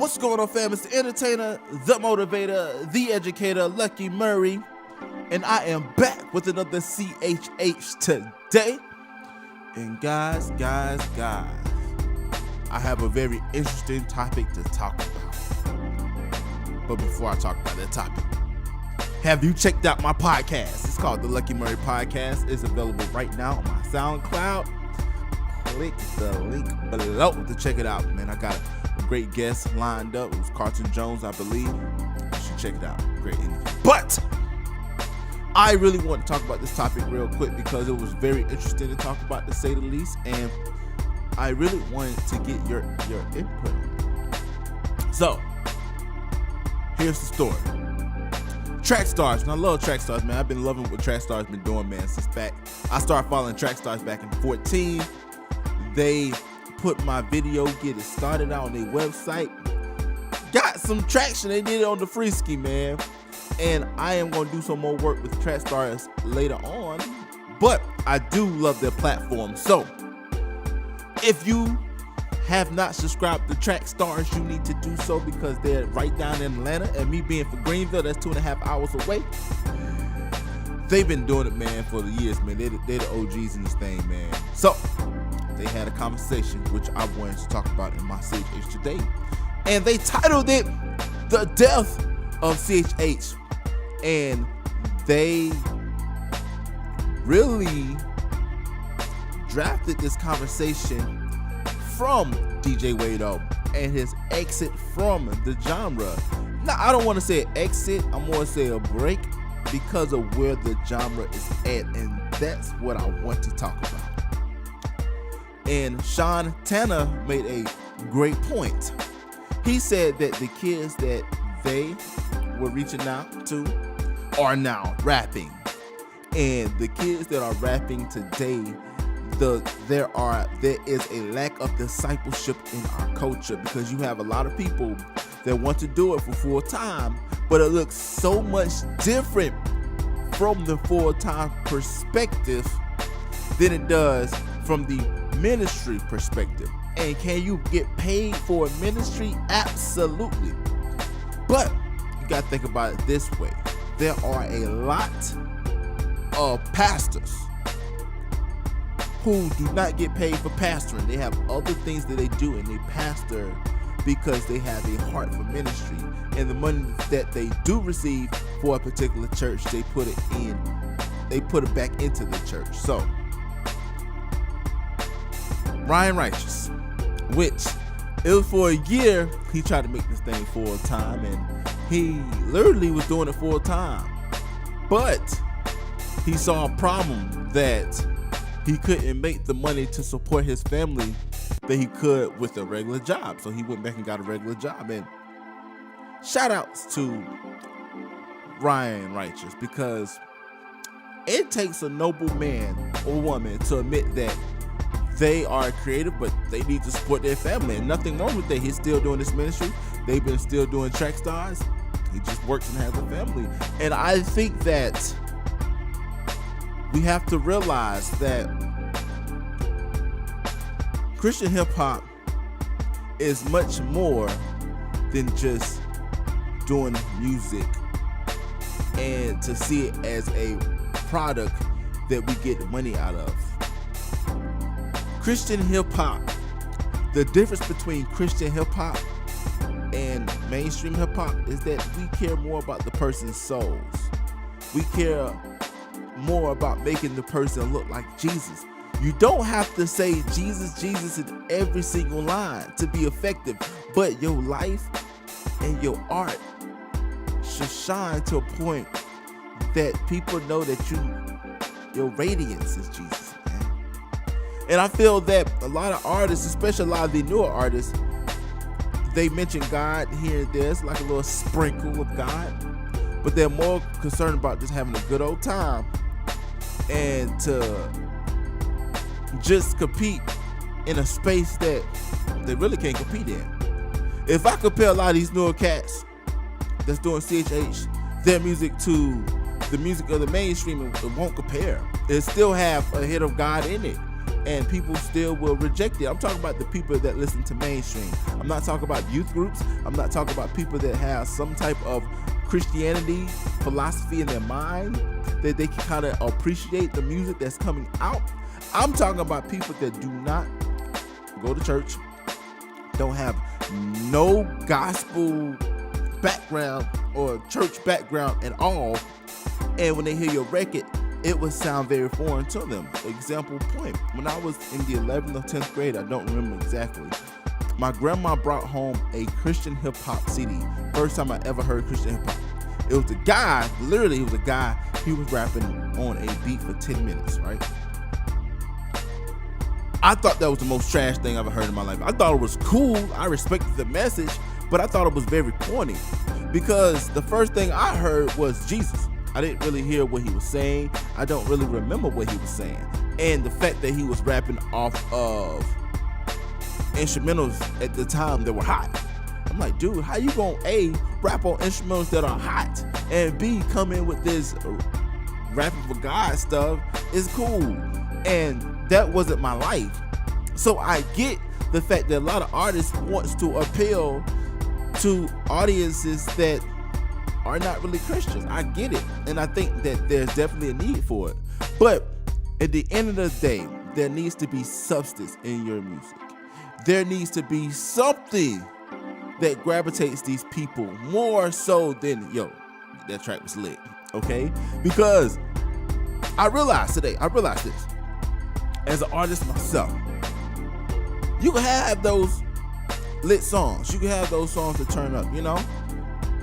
What's going on, fam? It's the entertainer, the motivator, the educator, Lucky Murray, and I am back with another CHH Today. And guys, I have a very interesting topic to talk about. But before I talk about that topic, have you checked out my podcast? It's called the Lucky Murray Podcast. It's available right now on my SoundCloud. Click the link below to check it out, man. I got a great guest lined up. It was Carlton Jones, I believe. You should check it out. Great interview. But I really want to talk about this topic real quick because it was very interesting to talk about, to say the least, and I really wanted to get your input on it. So here's the story. Trackstarz, and I love Trackstarz, man. I've been loving what Trackstarz been doing, man, since back. I started following Trackstarz back in 2014. They put my video, get it started out on their website. Got some traction. They did it on the free ski, man. And I am going to do some more work with Trackstarz later on. But I do love their platform. So if you have not subscribed to Trackstarz, you need to do so because they're right down in Atlanta. And me being for Greenville, that's 2.5 hours away. They've been doing it, man, for the years, man. They're the OGs in this thing, man. So they had a conversation, which I wanted to talk about in my CHH Today. And they titled it The Death of CHH. And they really drafted this conversation from DJ Wado and his exit from the genre. Now, I don't want to say an exit, I'm going to say a break because of where the genre is at, and that's what I want to talk about. And Sean Tanner made a great point. He said that the kids that they were reaching out to are now rapping, and the kids that are rapping today, there is a lack of discipleship in our culture because you have a lot of people that want to do it for full time, but it looks so much different from the full-time perspective than it does from the ministry perspective. And can you get paid for a ministry? Absolutely. But you got to think about it this way. There are a lot of pastors who do not get paid for pastoring. They have other things that they do, and they pastor because they have a heart for ministry. And the money that they do receive for a particular church, they put it back into the church. So Ryan Righteous, which it was for a year, he tried to make this thing full time, and he literally was doing it full time. But he saw a problem that he couldn't make the money to support his family that he could with a regular job. So he went back and got a regular job. And shout outs to Ryan Righteous, because it takes a noble man or woman to admit that they are creative, but they need to support their family. And nothing wrong with that. He's still doing this ministry. They've been still doing Trackstarz. He just works and has a family. And I think that we have to realize that Christian hip-hop is much more than just doing music and to see it as a product that we get money out of. Christian hip-hop, the difference between Christian hip-hop and mainstream hip-hop is that we care more about the person's souls. We care more about making the person look like Jesus. You don't have to say Jesus in every single line to be effective, but your life and your art should shine to a point that people know that your radiance is Jesus, man. And I feel that a lot of artists, especially a lot of the newer artists, they mention God here and there. It's like a little sprinkle of God, but they're more concerned about just having a good old time and to just compete in a space that they really can't compete in. If I compare a lot of these newer cats that's doing CHH, their music to the music of the mainstream, it won't compare. It still have a hit of God in it, and people still will reject it. I'm talking about the people that listen to mainstream. I'm not talking about youth groups. I'm not talking about people that have some type of Christianity philosophy in their mind that they can kind of appreciate the music that's coming out. I'm talking about people that do not go to church, don't have no gospel background or church background at all, and when they hear your record, it would sound very foreign to them. Example point, when I was in the 11th or 10th grade, I don't remember exactly, my grandma brought home a Christian hip hop CD. First time I ever heard Christian hip hop. It was a guy, literally it was a guy, he was rapping on a beat for 10 minutes, right? I thought that was the most trash thing I've ever heard in my life. I thought it was cool, I respected the message, but I thought it was very corny because the first thing I heard was Jesus. I didn't really hear what he was saying. I don't really remember what he was saying. And the fact that he was rapping off of instrumentals at the time that were hot. I'm like, dude, how you gonna A, rap on instrumentals that are hot, and B, come in with this rapping for God stuff? Is cool. And that wasn't my life. So I get the fact that a lot of artists wants to appeal to audiences that are not really Christians. I get it. And I think that there's definitely a need for it. But at the end of the day, there needs to be substance in your music. There needs to be something that gravitates these people more so than, yo, that track was lit, okay? Because I realized this, as an artist myself, you can have those lit songs, you can have those songs that turn up, you know?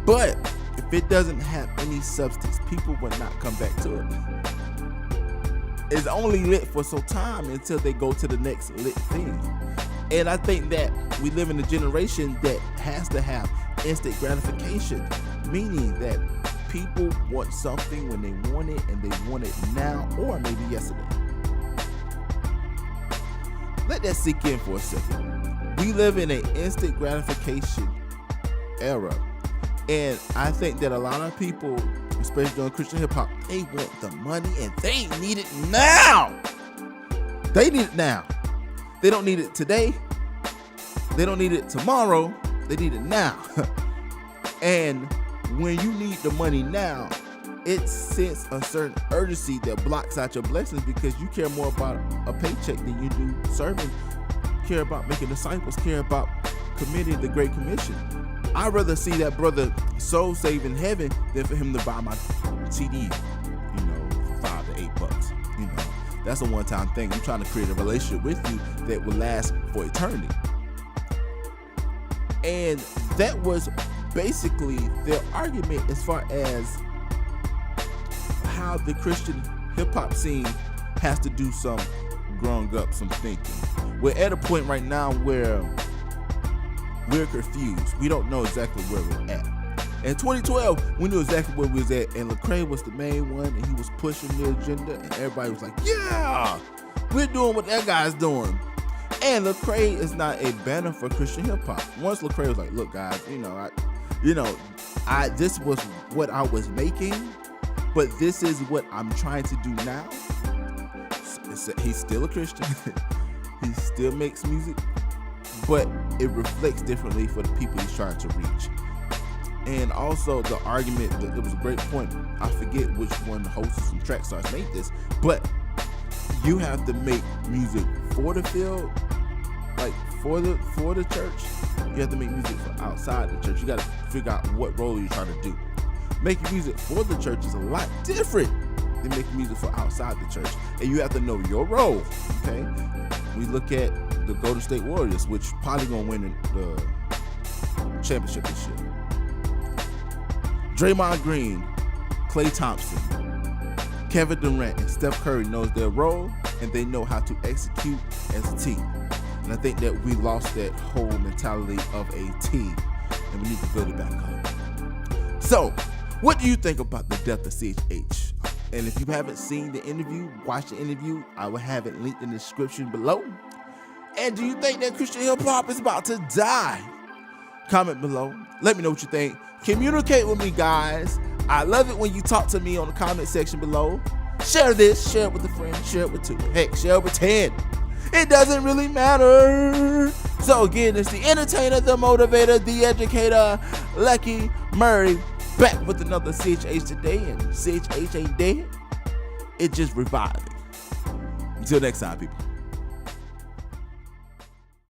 But if it doesn't have any substance, people will not come back to it. It's only lit for some time until they go to the next lit thing. And I think that we live in a generation that has to have instant gratification, meaning that people want something when they want it, and they want it now or maybe yesterday. Let that sink in for a second. We live in an instant gratification era. And I think that a lot of people, especially doing Christian hip hop, they want the money and they need it now. They need it now. They don't need it today. They don't need it tomorrow. They need it now. And when you need the money now, it sends a certain urgency that blocks out your blessings because you care more about a paycheck than you do serving, care about making disciples, care about committing the Great Commission. I'd rather see that brother soul save in heaven than for him to buy my CD, you know, for $5 to $8. You know, that's a one-time thing. I'm trying to create a relationship with you that will last for eternity. And that was basically their argument as far as how the Christian hip-hop scene has to do some growing up, some thinking. We're at a point right now where we're confused. We don't know exactly where we're at. In 2012, we knew exactly where we was at, and Lecrae was the main one, and he was pushing the agenda, and everybody was like, yeah, we're doing what that guy's doing. And Lecrae is not a banner for Christian hip-hop. Once Lecrae was like, look, guys, this was what I was making, but this is what I'm trying to do now. He's still a Christian. He still makes music, but it reflects differently for the people he's trying to reach. And also the argument, it was a great point. I forget which one the hosts from Trackstarz made this, but you have to make music for the field, like for the church. You have to make music for outside the church. You got to figure out what role you're trying to do. Making music for the church is a lot different than making music for outside the church, and you have to know your role. Okay, we look at the Golden State Warriors, which probably gonna win the championship this year. Draymond Green, Klay Thompson, Kevin Durant, and Steph Curry knows their role, and they know how to execute as a team. And I think that we lost that whole mentality of a team, and we need to build it back up. So, what do you think about the death of CHH? And if you haven't seen the interview, watch the interview. I will have it linked in the description below. And do you think that Christian hip hop is about to die? Comment below. Let me know what you think. Communicate with me, guys. I love it when you talk to me on the comment section below. Share this. Share it with a friend. Share it with 2. Heck, share it with 10. It doesn't really matter. So again, it's the entertainer, the motivator, the educator, Lucky Murray, back with another CHH Today, and CHH ain't dead. It's just reviving. Until next time, people.